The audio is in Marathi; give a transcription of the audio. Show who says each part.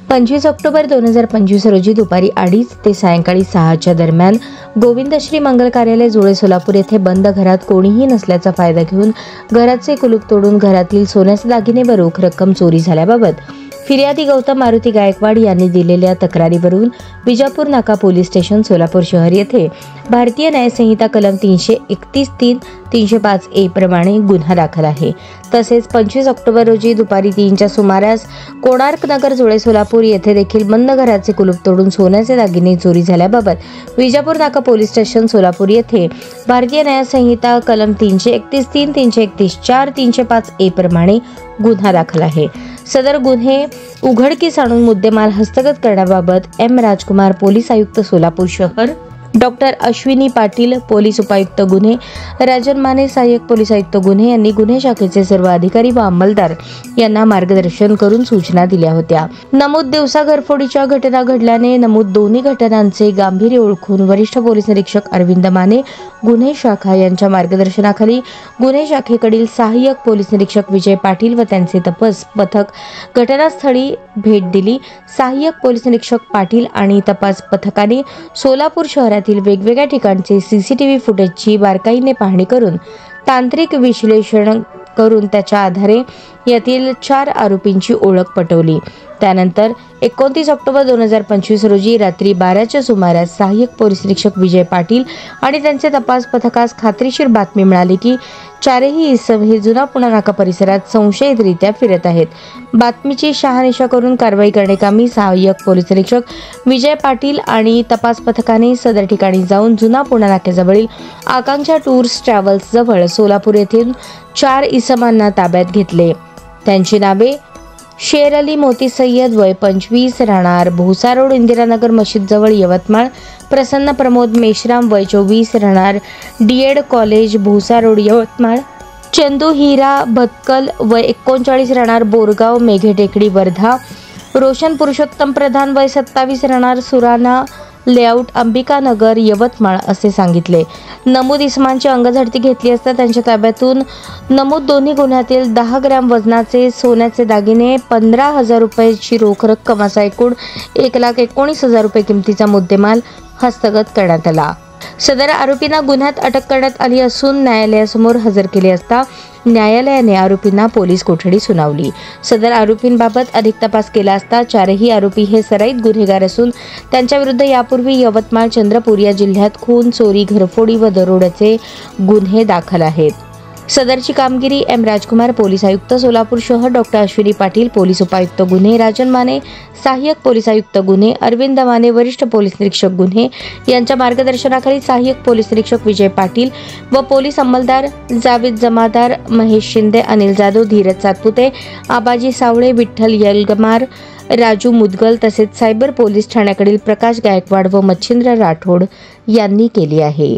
Speaker 1: 25 ऑक्टोबर 2025 रोजी दुपारी 2:30 ते सायंकाळी 6च्या दरम्यान गोविंदश्री मंगल कार्यालय जुळे सोलापूर येथे बंद घरात कोणीही नसल्याचा फायदा घेऊन घराचे कुलूप तोडून घरातील सोन्याचे दागिने व रोख रक्कम चोरी झाल्याबाबत फिर्यादी गौतम मारुती गायकवाड यांनी दिलेल्या तक्रारीवरून विजापूर नाका पोलीस स्टेशन सोलापूर शहर येथे भारतीय न्याय संहिता कलम 331(3), 305(a) प्रमाणे गुन्हा दाखल आहे। तसेच 25 ऑक्टोबर रोजी दुपारी 3च्या सुमारास कोणार्क नगर जुळे सोलापूर येथे देखील बंद घराचे कुलूप तोडून सोन्याचे दागिने चोरी झाल्याबाबत विजापूर नाका पोलीस स्टेशन सोलापूर येथे भारतीय न्याय संहिता कलम 331(3), 331(4), 305(a) प्रमाणे गुन्हा दाखल आहे। सदर गुन्हे उघडकीस आणून मुद्देमाल हस्तगत करण्याबाबत एम राजकुमार पोलीस आयुक्त सोलापूर शहर, डॉक्टर अश्विनी पाटील पोलीस उपायुक्त गुन्हे, राजन माने सहाय्यक पोलीस आयुक्त गुन्हे यांनी गुन्हे शाखेचे सर्व अधिकारी व अंमलदार यांना मार्गदर्शन करून सूचना दिल्या होत्या। नमूद दिवसा घरफोडीच्या घटना घडल्याने नमूद दोन्ही घटनांचे गांभीर्य ओळखून वरिष्ठ पोलीस निरीक्षक अरविंद माने गुन्हे शाखा यांच्या मार्गदर्शनाखाली गुन्हे शाखेकडील सहाय्यक पोलीस निरीक्षक विजय पाटील व त्यांचे तपास पथक घटनास्थळी भेट दिली। सहाय्यक पोलीस निरीक्षक पाटील आणि तपास पथकाने सोलापूर शहरातील वेगवेगळ्या ठिकाणचे सीसीटीव्ही फुटेजची बारकाईने पाहणी करून तांत्रिक विश्लेषण करून त्याच्या आधारे यातील 4 आरोपींची ओळख पटवली। त्यानंतर 29 ऑक्टोबर 2025 रोजी रात्री 12च्या सुमारास सहाय्यक पोलीस निरीक्षक विजय पाटील आणि त्यांचे तपास पथकास खात्रीशीर बातमी मिळाली की 4ही इसम हे जुना पुणा नाका परिसरात संशयितरित्या फिरत आहेत। बातमीची शहानिशा करून कारवाई करण्याकामी सहाय्यक पोलीस निरीक्षक विजय पाटील आणि तपास पथकाने सदर ठिकाणी जाऊन जुना पुणा नाक्याजवळील आकांक्षा टूर्स ट्रॅव्हल्स जवळ सोलापूर येथील 4 इसमांना ताब्यात घेतले। त्यांची नावे शेर अली मोती सय्यद वय 25 राहणार भोसा रोड इंदिरानगर मशीद जवळ यवतमाळ, प्रसन्न प्रमोद मेश्राम वय 24 राहणार DEd college Bhosa road Yavatmal, Chandu Hira Bhatkal वय 39 राहणार बोरगाव मेघे टेकडी वर्धा, रोशन पुरुषोत्तम प्रधान वय 27 राहणार सुराना लेआउट अंबिकानगर यवतमाळ असे सांगितले। नमूद इसमांची अंगझडती घेतली असता त्यांच्या ताब्यातून नमूद दोन्ही गुन्ह्यातील 10 ग्रॅम वजनाचे सोन्याचे दागिने, 15,000 रुपयाची रोख रक्कम असा एकूण 1,19,000 रुपये किमतीचा मुद्देमाल हस्तगत करण्यात आला। सदर आरोपींना गुन्ह्यात अटक करण्यात आली असून न्यायालयासमोर हजर केले असता न्यायालयाने आरोपींना पोलीस कोठडी सुनावली। सदर आरोपींबाबत अधिक तपास केला असता 4ही आरोपी हे सराईत गुन्हेगार असून त्यांच्याविरुद्ध यापूर्वी यवतमाळ, चंद्रपूर या जिल्ह्यात खून, चोरी, घरफोडी व दरोड्याचे गुन्हे दाखल आहेत। सदरची कामगिरी एम राजकुमार पोलीस आयुक्त सोलापूर शहर, डॉक्टर अश्विनी पाटील पोलीस उपायुक्त गुन्हे, राजन माने सहाय्यक पोलीस आयुक्त गुन्हे, अरविंद माने वरिष्ठ पोलीस निरीक्षक गुन्हे यांच्या मार्गदर्शनाखाली सहाय्यक पोलीस निरीक्षक विजय पाटील व पोलीस अंमलदार जावेद जमादार, महेश शिंदे, अनिल जाधव, धीरज सातपुते, आबाजी सावळे, विठ्ठल यलगमार, राजू मुदगल तसेच सायबर पोलीस ठाण्याकडील प्रकाश गायकवाड व मच्छिंद्र राठोड यांनी केली आहे।